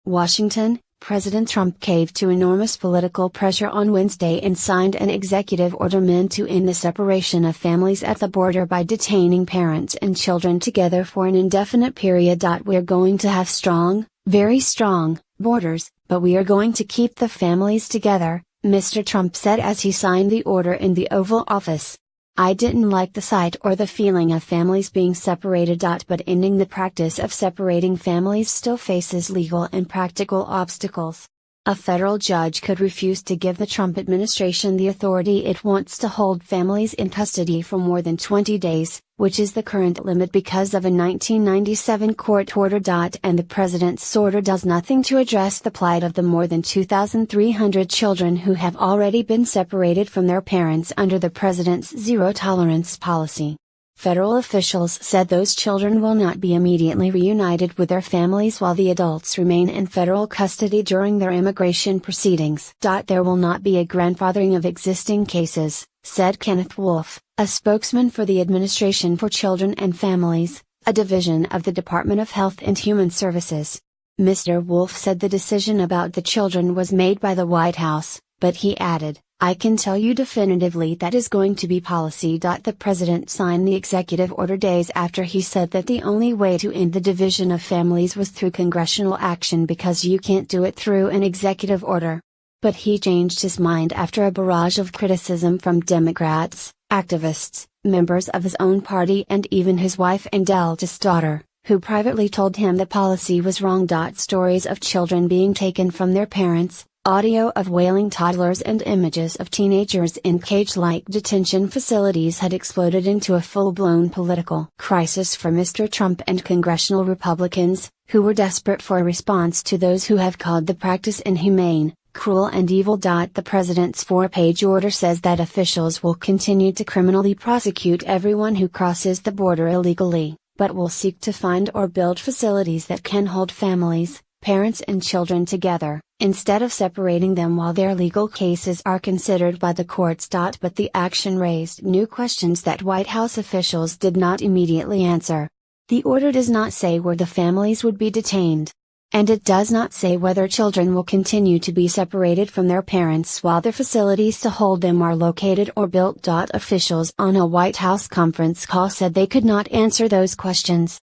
Washington, President Trump caved to enormous political pressure on Wednesday and signed an executive order meant to end the separation of families at the border by detaining parents and children together for an indefinite period. "We're going to have strong, very strong, borders, but we are going to keep the families together," Mr. Trump said as he signed the order in the Oval Office. "I didn't like the sight or the feeling of families being separated. But ending the practice of separating families still faces legal and practical obstacles. A federal judge could refuse to give the Trump administration the authority it wants to hold families in custody for more than 20 days, which is the current limit because of a 1997 court order. And the president's order does nothing to address the plight of the more than 2,300 children who have already been separated from their parents under the president's zero-tolerance policy. Federal officials said those children will not be immediately reunited with their families while the adults remain in federal custody during their immigration proceedings. "There will not be a grandfathering of existing cases," said Kenneth Wolf, a spokesman for the Administration for Children and Families, a division of the Department of Health and Human Services. Mr. Wolf said the decision about the children was made by the White House, but he added, "I can tell you definitively that is going to be policy." The president signed the executive order days after he said that the only way to end the division of families was through congressional action because you can't do it through an executive order. But he changed his mind after a barrage of criticism from Democrats, activists, members of his own party and even his wife and eldest daughter, who privately told him the policy was wrong. Stories of children being taken from their parents, audio of wailing toddlers and images of teenagers in cage-like detention facilities had exploded into a full-blown political crisis for Mr. Trump and congressional Republicans, who were desperate for a response to those who have called the practice inhumane, cruel and evil. The president's 4-page order says that officials will continue to criminally prosecute everyone who crosses the border illegally, but will seek to find or build facilities that can hold families, parents and children together, instead of separating them while their legal cases are considered by the courts. But the action raised new questions that White House officials did not immediately answer. The order does not say where the families would be detained. And it does not say whether children will continue to be separated from their parents while the facilities to hold them are located or built. Officials on a White House conference call said they could not answer those questions.